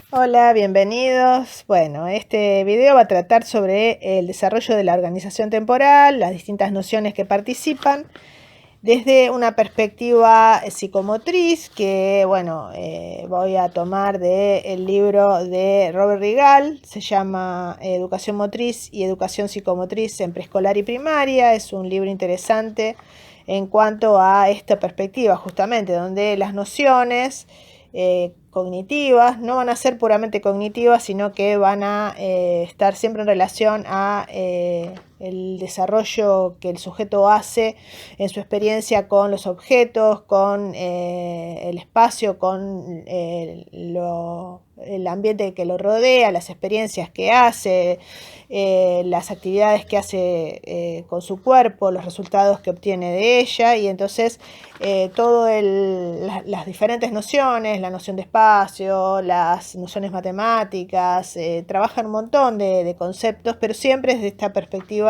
Hola, bienvenidos. Bueno, este video va a tratar sobre el desarrollo de la organización temporal, las distintas nociones que participan, desde una perspectiva psicomotriz que, bueno, voy a tomar del libro de Robert Rigall. Se llama Educación Motriz y Educación Psicomotriz en Preescolar y Primaria. Es un libro interesante en cuanto a esta perspectiva, justamente, donde las nociones cognitivas no van a ser puramente cognitivas, sino que van a estar siempre en relación a el desarrollo que el sujeto hace en su experiencia con los objetos, con el espacio, con el ambiente que lo rodea, las experiencias que hace, las actividades que hace con su cuerpo, los resultados que obtiene de ella. Y entonces las diferentes nociones, la noción de espacio, las nociones matemáticas, trabajan un montón de conceptos, pero siempre desde esta perspectiva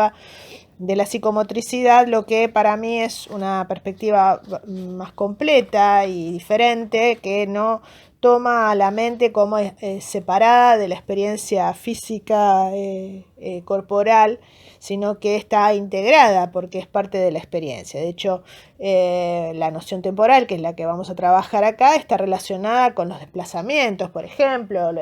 de la psicomotricidad, lo que para mí es una perspectiva más completa y diferente, que no toma a la mente como separada de la experiencia física corporal, sino que está integrada porque es parte de la experiencia. De hecho, la noción temporal, que es la que vamos a trabajar acá, está relacionada con los desplazamientos, por ejemplo.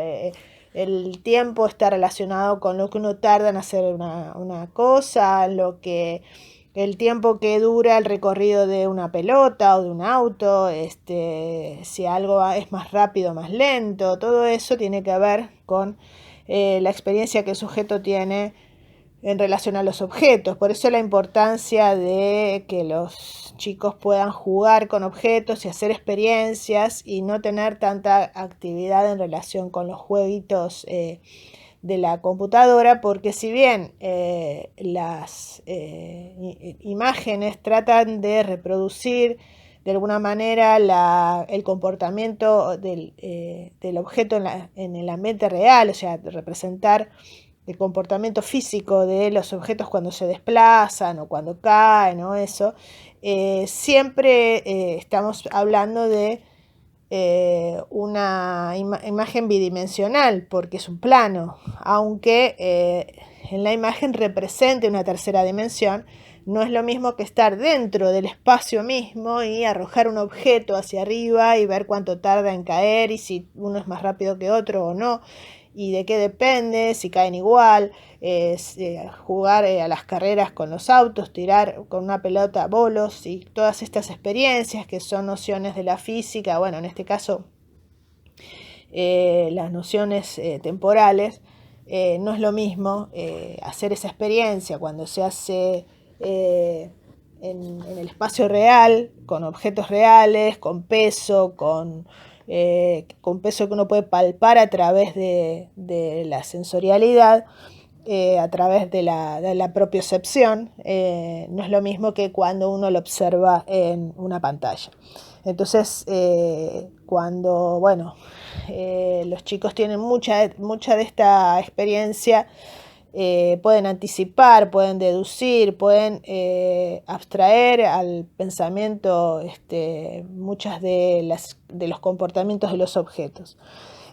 El tiempo está relacionado con lo que uno tarda en hacer una cosa, el tiempo que dura el recorrido de una pelota o de un auto, si algo es más rápido o más lento. Todo eso tiene que ver con la experiencia que el sujeto tiene en relación a los objetos. Por eso la importancia de que los chicos puedan jugar con objetos y hacer experiencias y no tener tanta actividad en relación con los jueguitos de la computadora, porque si bien las imágenes tratan de reproducir de alguna manera el comportamiento del objeto en el ambiente real, o sea, representar el comportamiento físico de los objetos cuando se desplazan o cuando caen o eso, siempre estamos hablando de una imagen bidimensional, porque es un plano, aunque en la imagen represente una tercera dimensión. No es lo mismo que estar dentro del espacio mismo y arrojar un objeto hacia arriba y ver cuánto tarda en caer y si uno es más rápido que otro o no, y de qué depende, si caen igual, jugar a las carreras con los autos, tirar con una pelota bolos y todas estas experiencias que son nociones de la física. Bueno, en este caso las nociones temporales. No es lo mismo hacer esa experiencia cuando se hace en el espacio real, con objetos reales, con peso, con peso que uno puede palpar a través de la sensorialidad, a través de la propiocepción. No es lo mismo que cuando uno lo observa en una pantalla. Entonces, cuando, bueno, los chicos tienen mucha de esta experiencia, pueden anticipar, pueden deducir, pueden abstraer al pensamiento muchas de los comportamientos de los objetos.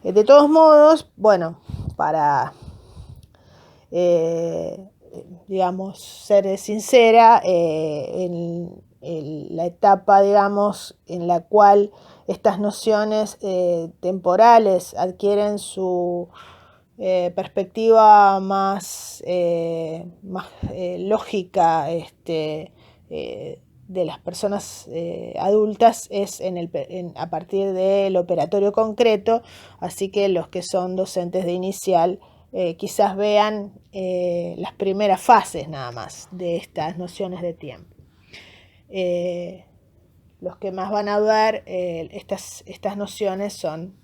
De todos modos, bueno, para digamos, ser sincera, en la etapa, digamos, en la cual estas nociones temporales adquieren su perspectiva más lógica de las personas adultas, es a partir del operatorio concreto. Así que los que son docentes de inicial quizás vean las primeras fases nada más de estas nociones de tiempo. Los que más van a ver estas nociones son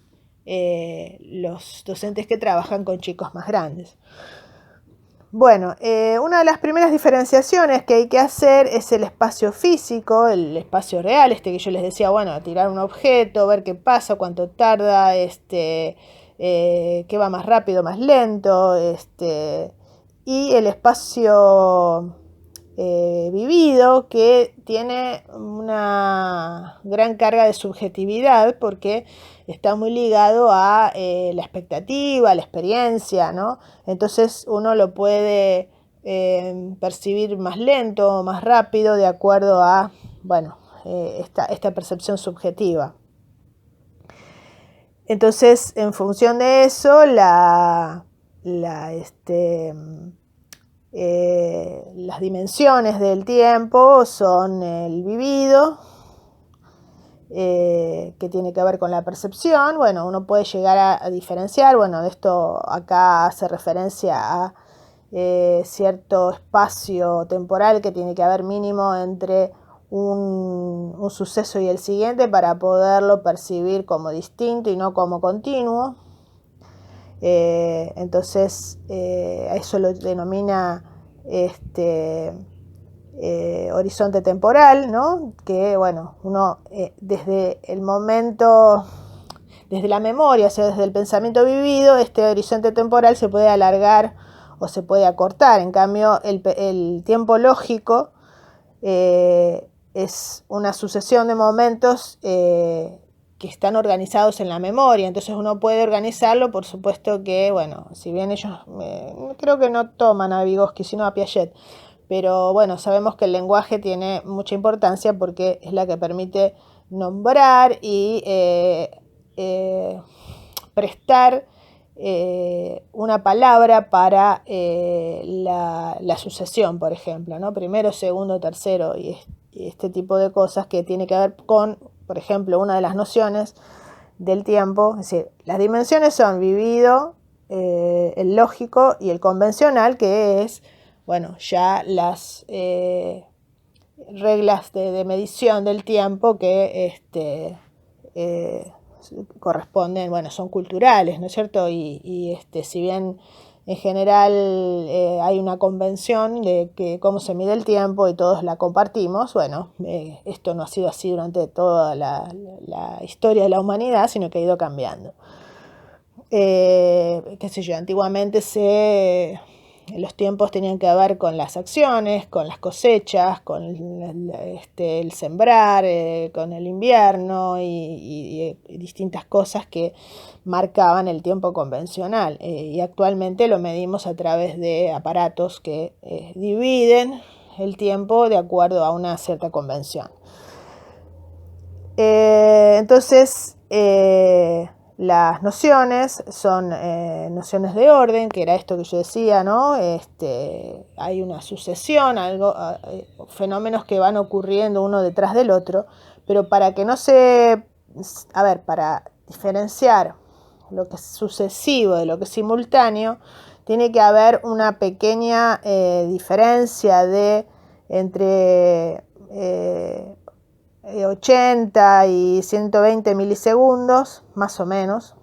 los docentes que trabajan con chicos más grandes. Bueno, una de las primeras diferenciaciones que hay que hacer es el espacio físico, el espacio real, que yo les decía, bueno, tirar un objeto, ver qué pasa, cuánto tarda, qué va más rápido, más lento, y el espacio vivido, que tiene una gran carga de subjetividad porque está muy ligado a la expectativa, la experiencia, ¿no? Entonces uno lo puede percibir más lento o más rápido de acuerdo a, bueno, esta percepción subjetiva. Entonces, en función de eso, las dimensiones del tiempo son el vivido, que tiene que ver con la percepción. Bueno, uno puede llegar a diferenciar, bueno, de esto acá hace referencia a cierto espacio temporal que tiene que haber mínimo entre un suceso y el siguiente para poderlo percibir como distinto y no como continuo. Entonces, eso lo denomina horizonte temporal, ¿no? Que, bueno, uno desde el momento, desde la memoria, o sea, desde el pensamiento vivido, este horizonte temporal se puede alargar o se puede acortar. En cambio, el tiempo lógico es una sucesión de momentos que están organizados en la memoria, entonces uno puede organizarlo, por supuesto que, bueno, si bien ellos creo que no toman a Vygotsky, sino a Piaget, pero bueno, sabemos que el lenguaje tiene mucha importancia porque es la que permite nombrar y prestar una palabra para la sucesión, por ejemplo, ¿no? Primero, segundo, tercero y este tipo de cosas que tiene que ver con, por ejemplo, una de las nociones del tiempo. Es decir, las dimensiones son vivido, el lógico y el convencional, que es, bueno, ya las reglas de medición del tiempo que corresponden, bueno, son culturales, ¿no es cierto? Y si bien en general hay una convención de que cómo se mide el tiempo y todos la compartimos, bueno, esto no ha sido así durante toda la historia de la humanidad, sino que ha ido cambiando. Qué sé yo, antiguamente los tiempos tenían que ver con las acciones, con las cosechas, con el sembrar, con el invierno y distintas cosas que marcaban el tiempo convencional. Y actualmente lo medimos a través de aparatos que dividen el tiempo de acuerdo a una cierta convención. Entonces, las nociones son nociones de orden, que era esto que yo decía, ¿no? Hay una sucesión, fenómenos que van ocurriendo uno detrás del otro, pero para que no para diferenciar lo que es sucesivo de lo que es simultáneo, tiene que haber una pequeña diferencia entre 80 y 120 milisegundos, más o menos,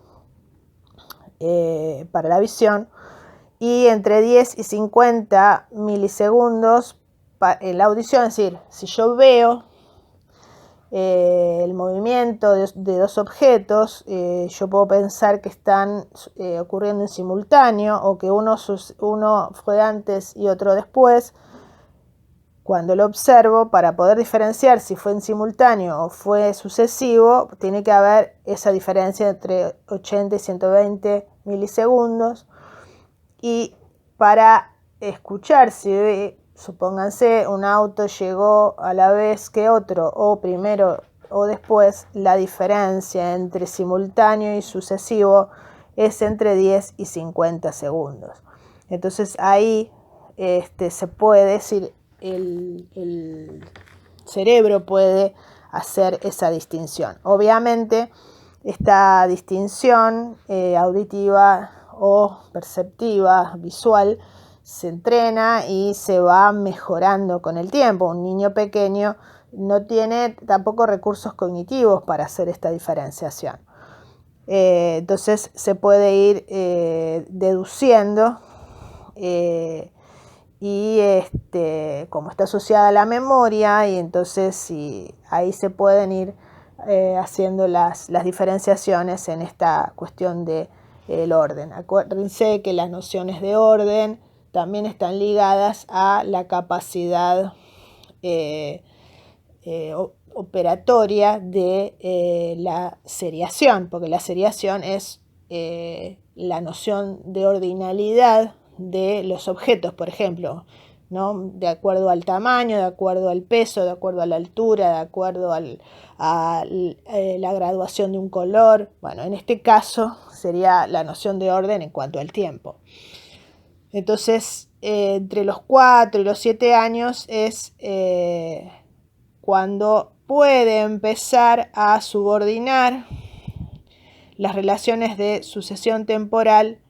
para la visión, y entre 10 y 50 milisegundos en la audición. Es decir, si yo veo el movimiento de dos objetos, yo puedo pensar que están ocurriendo en simultáneo o que uno fue antes y otro después. Cuando lo observo, para poder diferenciar si fue en simultáneo o fue sucesivo, tiene que haber esa diferencia entre 80 y 120 milisegundos. Y para escuchar si, supónganse, un auto llegó a la vez que otro, o primero o después, la diferencia entre simultáneo y sucesivo es entre 10 y 50 segundos. Entonces ahí se puede decir, el cerebro puede hacer esa distinción. Obviamente, esta distinción auditiva o perceptiva, visual, se entrena y se va mejorando con el tiempo. Un niño pequeño no tiene tampoco recursos cognitivos para hacer esta diferenciación. Entonces se puede ir deduciendo y como está asociada a la memoria, y entonces ahí se pueden ir haciendo las diferenciaciones en esta cuestión del orden. Acuérdense que las nociones de orden también están ligadas a la capacidad operatoria de la seriación, porque la seriación es la noción de ordinalidad de los objetos, por ejemplo, ¿no? De acuerdo al tamaño, de acuerdo al peso, de acuerdo a la altura, de acuerdo a la graduación de un color. Bueno, en este caso sería la noción de orden en cuanto al tiempo. Entonces, entre los 4 y los 7 años es cuando puede empezar a subordinar las relaciones de sucesión temporal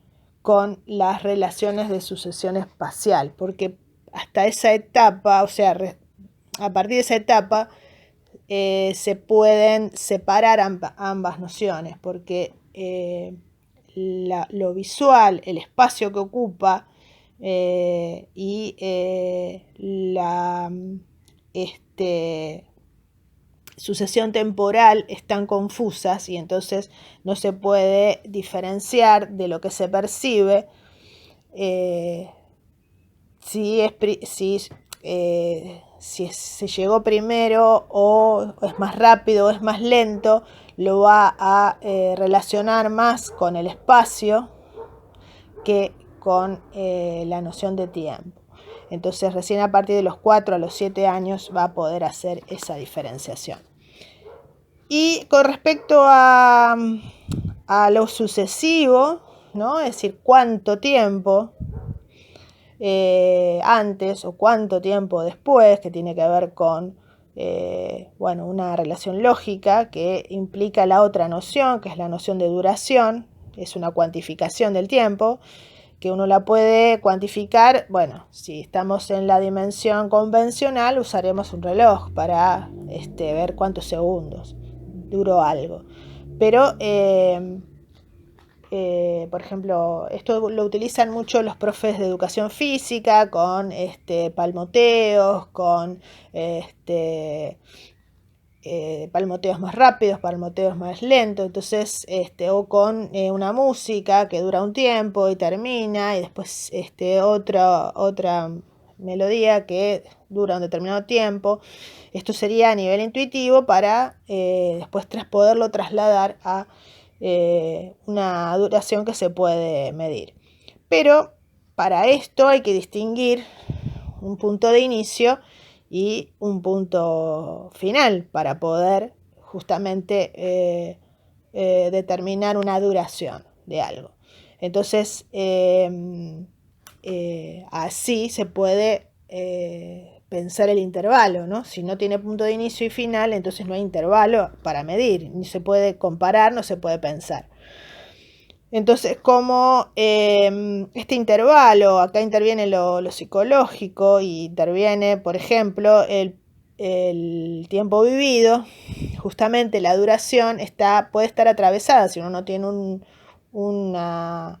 con las relaciones de sucesión espacial, porque hasta esa etapa, o sea, a partir de esa etapa, se pueden separar ambas nociones, porque lo visual, el espacio que ocupa y la sucesión temporal están confusas y entonces no se puede diferenciar de lo que se percibe si se llegó primero o es más rápido o es más lento. Lo va a relacionar más con el espacio que con la noción de tiempo. Entonces recién a partir de los 4 a los 7 años va a poder hacer esa diferenciación. Y con respecto a lo sucesivo, ¿no? Es decir, cuánto tiempo antes o cuánto tiempo después, que tiene que ver con una relación lógica que implica la otra noción, que es la noción de duración, es una cuantificación del tiempo, que uno la puede cuantificar. Bueno, si estamos en la dimensión convencional, usaremos un reloj para ver cuántos segundos duró algo. Pero, por ejemplo, esto lo utilizan mucho los profes de educación física con palmoteos, con palmoteos más rápidos, palmoteos más lentos, entonces o con una música que dura un tiempo y termina, y después otra melodía que dura un determinado tiempo. Esto sería a nivel intuitivo para después poderlo trasladar a una duración que se puede medir. Pero para esto hay que distinguir un punto de inicio y un punto final para poder justamente determinar una duración de algo. Entonces, así se puede pensar el intervalo, ¿no? Si no tiene punto de inicio y final, entonces no hay intervalo para medir, ni se puede comparar, no se puede pensar. Entonces, como este intervalo, acá interviene lo psicológico y interviene, por ejemplo, el tiempo vivido, justamente la duración puede estar atravesada. Si uno no tiene una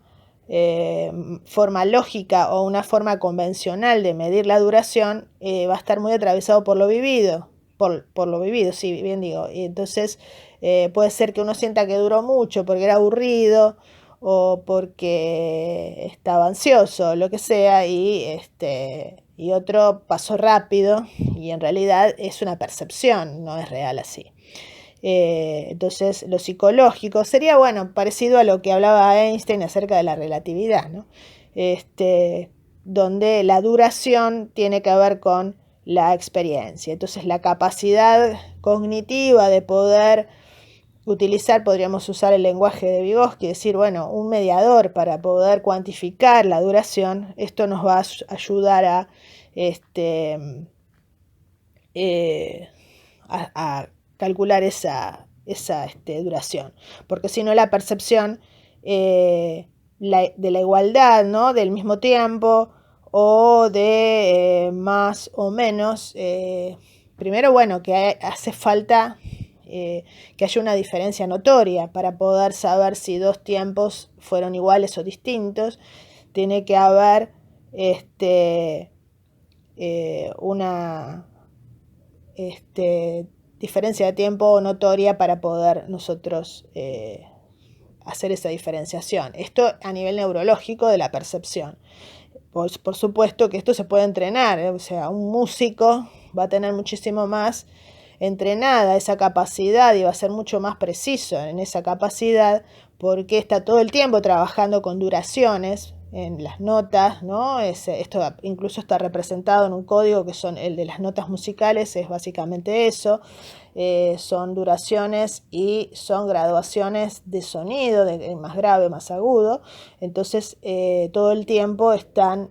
forma lógica o una forma convencional de medir la duración, va a estar muy atravesado por lo vivido. Por lo vivido, sí, bien digo. Y entonces puede ser que uno sienta que duró mucho porque era aburrido o porque estaba ansioso, lo que sea, y otro pasó rápido y en realidad es una percepción, no es real así. Entonces lo psicológico sería, parecido a lo que hablaba Einstein acerca de la relatividad, ¿no? Donde la duración tiene que ver con la experiencia. Entonces la capacidad cognitiva de poder podríamos usar el lenguaje de Vygotsky, decir, un mediador para poder cuantificar la duración. Esto nos va a ayudar a calcular esa duración, porque si no la percepción de la igualdad, ¿no? Del mismo tiempo o de más o menos, primero que hace falta que haya una diferencia notoria para poder saber si dos tiempos fueron iguales o distintos. Tiene que haber una diferencia de tiempo notoria para poder nosotros hacer esa diferenciación. Esto a nivel neurológico de la percepción. por supuesto que esto se puede entrenar, o sea, un músico va a tener muchísimo más entrenada esa capacidad y va a ser mucho más preciso en esa capacidad porque está todo el tiempo trabajando con duraciones en las notas, ¿no? Esto incluso está representado en un código que son el de las notas musicales, es básicamente eso. Son duraciones y son graduaciones de sonido, de más grave, más agudo. Entonces, todo el tiempo están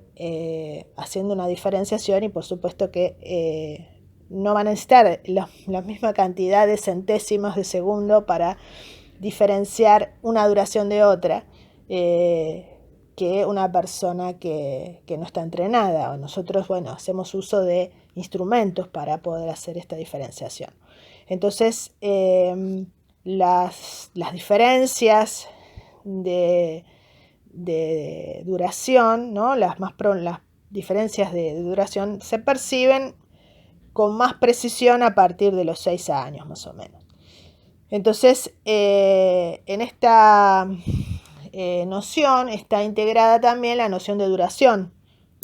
haciendo una diferenciación y por supuesto que no van a necesitar la misma cantidad de centésimos de segundo para diferenciar una duración de otra que una persona que no está entrenada. Nosotros, bueno, hacemos uso de instrumentos para poder hacer esta diferenciación. Entonces, las diferencias de duración, ¿no? Las diferencias de duración se perciben con más precisión a partir de los 6 años, más o menos. Entonces, en esta noción está integrada también la noción de duración.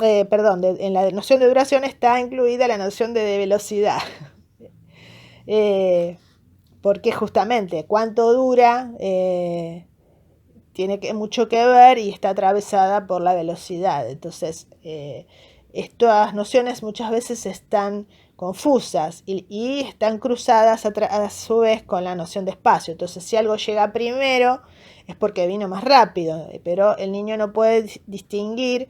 En la noción de duración está incluida la noción de velocidad. Porque justamente cuánto dura tiene mucho que ver y está atravesada por la velocidad. Entonces, estas nociones muchas veces están confusas y están cruzadas a su vez con la noción de espacio. Entonces, si algo llega primero es porque vino más rápido, pero el niño no puede distinguir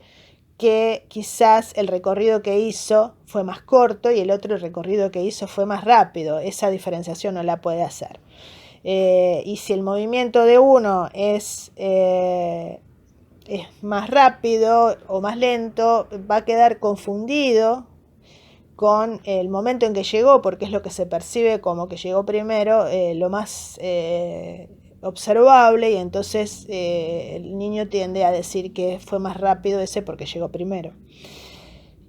que quizás el recorrido que hizo fue más corto y el otro recorrido que hizo fue más rápido. Esa diferenciación no la puede hacer. Y si el movimiento de uno es más rápido o más lento, va a quedar confundido con el momento en que llegó, porque es lo que se percibe como que llegó primero, lo más observable, y entonces el niño tiende a decir que fue más rápido ese porque llegó primero.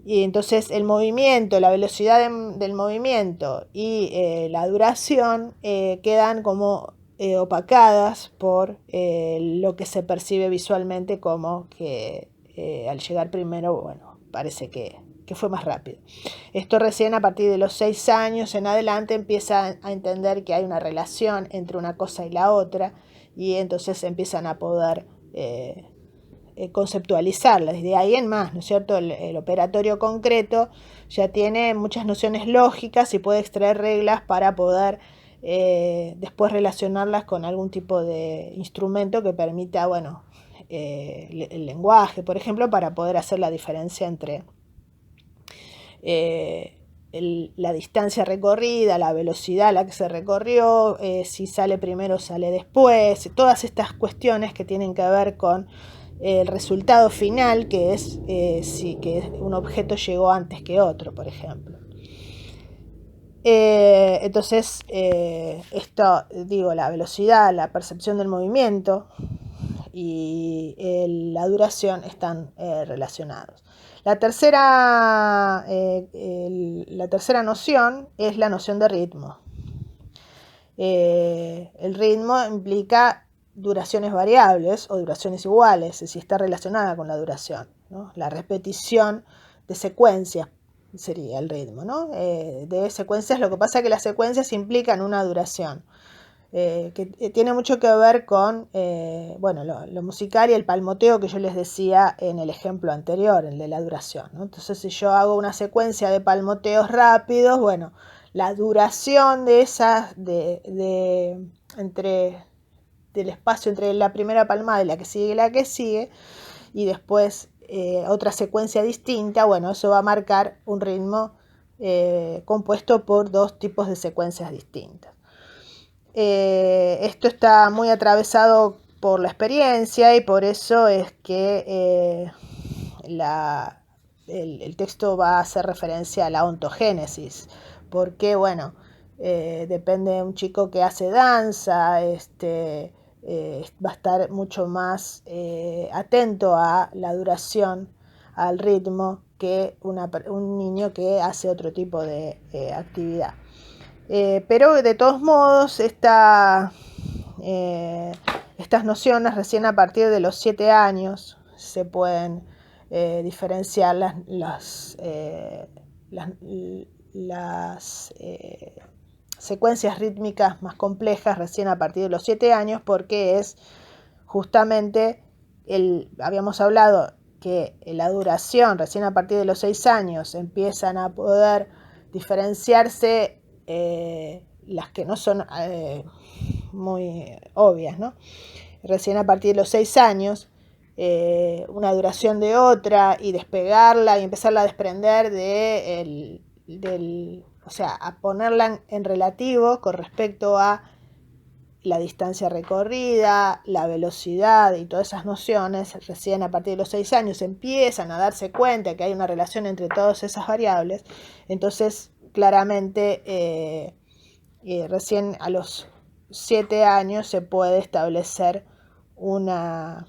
Y entonces el movimiento, la velocidad del movimiento y la duración quedan como opacadas por lo que se percibe visualmente como que al llegar primero, bueno, parece que fue más rápido. Esto recién a partir de los 6 años en adelante empieza a entender que hay una relación entre una cosa y la otra y entonces empiezan a poder conceptualizarlas. De ahí en más, ¿no es cierto? El operatorio concreto ya tiene muchas nociones lógicas y puede extraer reglas para poder después relacionarlas con algún tipo de instrumento que permita, bueno, el lenguaje, por ejemplo, para poder hacer la diferencia entre la distancia recorrida, la velocidad a la que se recorrió, si sale primero o sale después, todas estas cuestiones que tienen que ver con el resultado final, que es si que un objeto llegó antes que otro, por ejemplo. Entonces, esto, digo, la velocidad, la percepción del movimiento y la duración están relacionados. La tercera noción es la noción de ritmo. El ritmo implica duraciones variables o duraciones iguales, si está relacionada con la duración, ¿no? La repetición de secuencias sería el ritmo, ¿no? De secuencias, lo que pasa es que las secuencias implican una duración. Que tiene mucho que ver con bueno, lo musical y el palmoteo que yo les decía en el ejemplo anterior, el de la duración, ¿no? Entonces, si yo hago una secuencia de palmoteos rápidos, bueno, la duración de esas, del espacio entre la primera palmada y la que sigue, y después otra secuencia distinta, bueno, eso va a marcar un ritmo compuesto por dos tipos de secuencias distintas. Esto está muy atravesado por la experiencia y por eso es que el texto va a hacer referencia a la ontogénesis, porque bueno, depende de un chico que hace danza, va a estar mucho más atento a la duración, al ritmo, que un niño que hace otro tipo de actividad. Pero de todos modos, estas nociones recién a partir de los 7 años se pueden diferenciar las secuencias rítmicas más complejas recién a partir de los 7 años, porque es justamente, habíamos hablado que la duración recién a partir de los 6 años empiezan a poder diferenciarse las que no son muy obvias, ¿no? Recién a partir de los 6 años, una duración de otra y despegarla y empezarla a desprender o sea, a ponerla en relativo con respecto a la distancia recorrida, la velocidad y todas esas nociones. Recién a partir de los 6 años empiezan a darse cuenta que hay una relación entre todas esas variables. Entonces, claramente, recién a los 7 años se puede establecer una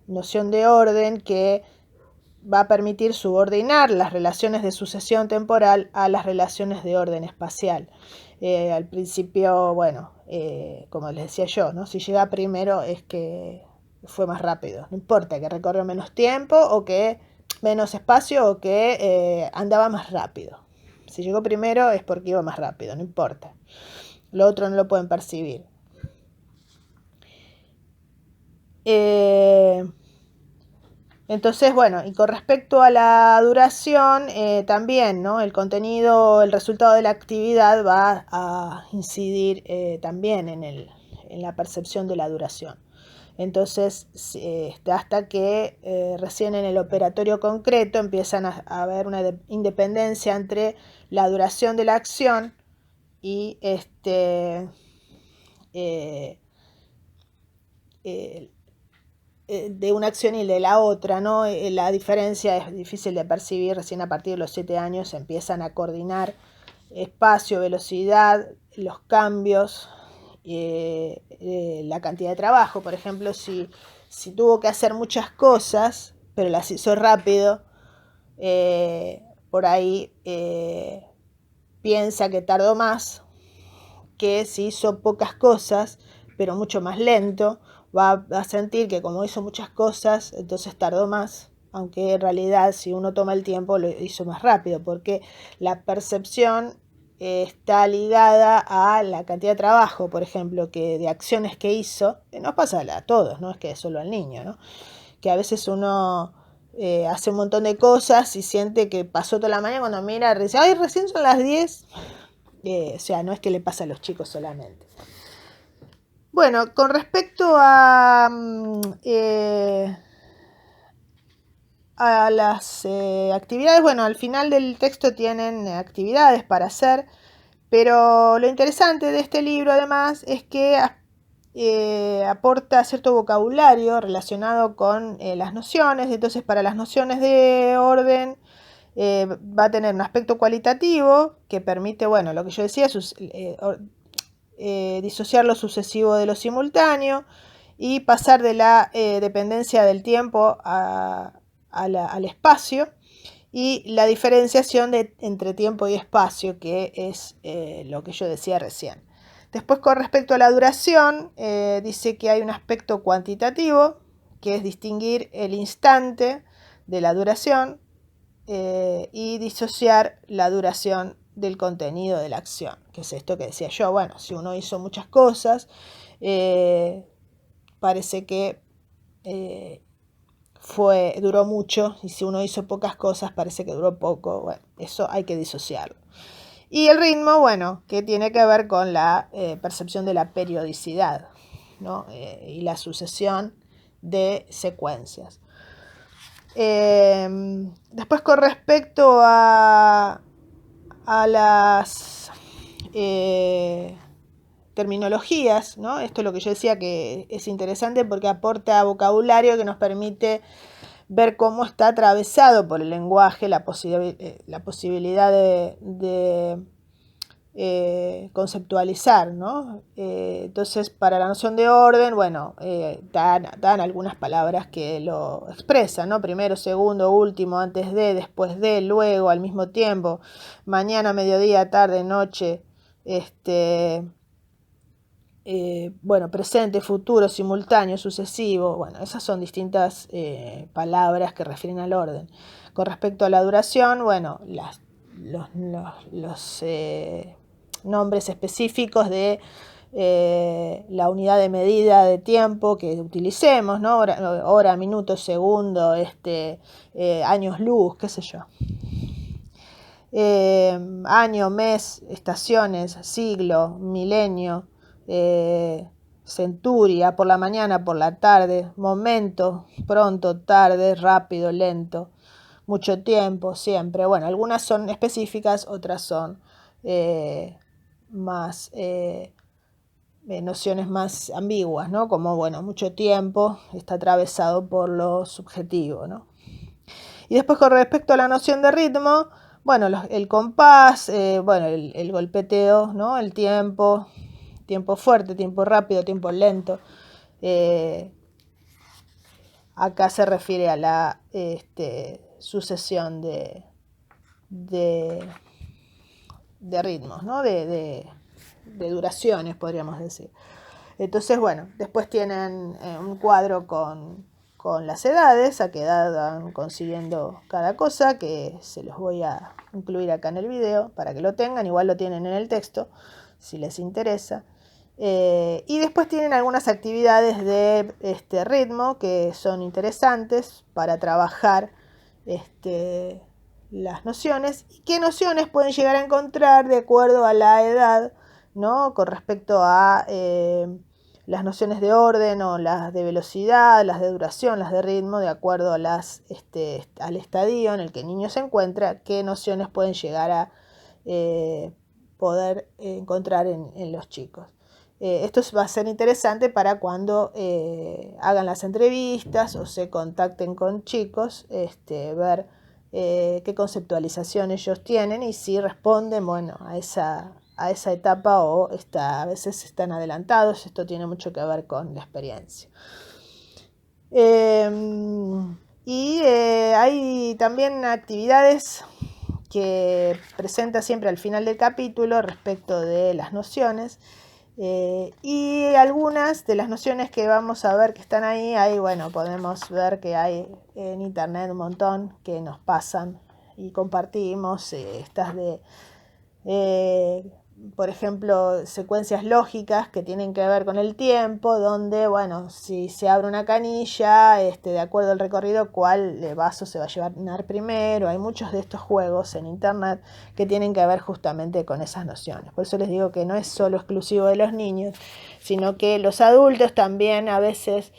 noción de orden que va a permitir subordinar las relaciones de sucesión temporal a las relaciones de orden espacial. Al principio, bueno, como les decía yo, ¿no? Si llega primero es que fue más rápido. No importa que recorrió menos tiempo o que menos espacio o que andaba más rápido. Si llegó primero es porque iba más rápido, no importa. Lo otro no lo pueden percibir. Entonces, bueno, y con respecto a la duración, también, ¿no? El contenido, el resultado de la actividad va a incidir también en la percepción de la duración. Entonces, hasta que recién en el operatorio concreto empiezan a haber una independencia entre la duración de la acción y de una acción y de la otra, ¿no? La diferencia es difícil de percibir. Recién a partir de los 7 años se empiezan a coordinar espacio, velocidad, los cambios, la cantidad de trabajo. Por ejemplo, si tuvo que hacer muchas cosas, pero las hizo rápido, por ahí piensa que tardó más que si hizo pocas cosas, pero mucho más lento. Va a sentir que como hizo muchas cosas, entonces tardó más, aunque en realidad si uno toma el tiempo lo hizo más rápido, porque la percepción está ligada a la cantidad de trabajo, por ejemplo, que de acciones que hizo. Nos pasa a todos, no es que solo al niño, ¿no? Que a veces uno hace un montón de cosas y siente que pasó toda la mañana, cuando mira, dice, ay, recién son las 10. O sea, no es que le pasa a los chicos solamente. Bueno, con respecto a las actividades, bueno, al final del texto tienen actividades para hacer, pero lo interesante de este libro además es que aporta cierto vocabulario relacionado con las nociones. Entonces, para las nociones de orden va a tener un aspecto cualitativo que permite, bueno, lo que yo decía, disociar lo sucesivo de lo simultáneo y pasar de la dependencia del tiempo al espacio, y la diferenciación entre tiempo y espacio, que es lo que yo decía recién. Después, con respecto a la duración, dice que hay un aspecto cuantitativo, que es distinguir el instante de la duración y disociar la duración del contenido de la acción, que es esto que decía yo. Bueno, si uno hizo muchas cosas, parece que duró mucho, y si uno hizo pocas cosas, parece que duró poco. Bueno, eso hay que disociarlo. Y el ritmo, bueno, que tiene que ver con la percepción de la periodicidad, ¿no? Y la sucesión de secuencias. Después, con respecto a las terminologías, ¿no? Esto es lo que yo decía que es interesante porque aporta vocabulario que nos permite ver cómo está atravesado por el lenguaje la posibilidad de conceptualizar, ¿no? Entonces, para la noción de orden, bueno, dan algunas palabras que lo expresan, ¿no? Primero, segundo, último, antes de, después de, luego, al mismo tiempo, mañana, mediodía, tarde, noche, bueno, presente, futuro, simultáneo, sucesivo, bueno, esas son distintas palabras que refieren al orden. Con respecto a la duración, bueno, los nombres específicos de la unidad de medida de tiempo que utilicemos, ¿no? Hora, minuto, segundo, años luz, qué sé yo. Año, mes, estaciones, siglo, milenio, centuria, por la mañana, por la tarde, momento, pronto, tarde, rápido, lento, mucho tiempo, siempre. Bueno, algunas son específicas, otras son más nociones más ambiguas, ¿no? Como, bueno, mucho tiempo está atravesado por lo subjetivo, ¿no? Y después con respecto a la noción de ritmo, bueno, el compás, bueno, el golpeteo, ¿no? El tiempo fuerte, tiempo rápido, tiempo lento. Acá se refiere a la sucesión de ritmos, ¿no? De duraciones, podríamos decir. Entonces, bueno, después tienen un cuadro con las edades, a qué edad van consiguiendo cada cosa, que se los voy a incluir acá en el video para que lo tengan, igual lo tienen en el texto, si les interesa. Y después tienen algunas actividades de ritmo que son interesantes para trabajar las nociones. ¿Y qué nociones pueden llegar a encontrar de acuerdo a la edad, ¿no? Con respecto a las nociones de orden o las de velocidad, las de duración, las de ritmo, de acuerdo a al estadio en el que el niño se encuentra, qué nociones pueden llegar a poder encontrar en los chicos. Esto va a ser interesante para cuando hagan las entrevistas o se contacten con chicos, ver qué conceptualización ellos tienen y si responden, bueno, a esa etapa o a veces están adelantados. Esto tiene mucho que ver con la experiencia. Hay también actividades que presenta siempre al final del capítulo respecto de las nociones. Y algunas de las nociones que vamos a ver que están ahí, bueno, podemos ver que hay en internet un montón que nos pasan y compartimos, estas de, por ejemplo, secuencias lógicas que tienen que ver con el tiempo, donde, bueno, si se abre una canilla, de acuerdo al recorrido, cuál vaso se va a llenar primero. Hay muchos de estos juegos en internet que tienen que ver justamente con esas nociones. Por eso les digo que no es solo exclusivo de los niños, sino que los adultos también a veces,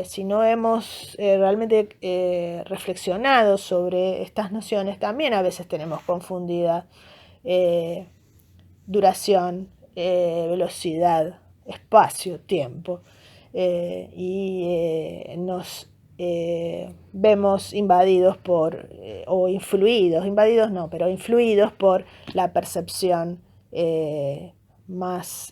si no hemos realmente reflexionado sobre estas nociones, también a veces tenemos confundida duración, velocidad, espacio, tiempo, y nos vemos invadidos o influidos, invadidos no, pero influidos por la percepción más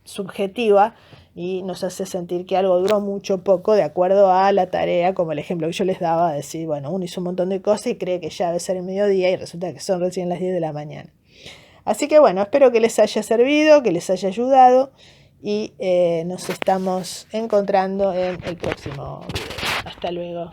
subjetiva, y nos hace sentir que algo duró mucho o poco de acuerdo a la tarea, como el ejemplo que yo les daba, de decir, bueno, uno hizo un montón de cosas y cree que ya debe ser el mediodía y resulta que son recién las 10 de la mañana. Así que bueno, espero que les haya servido, que les haya ayudado, y nos estamos encontrando en el próximo video. Hasta luego.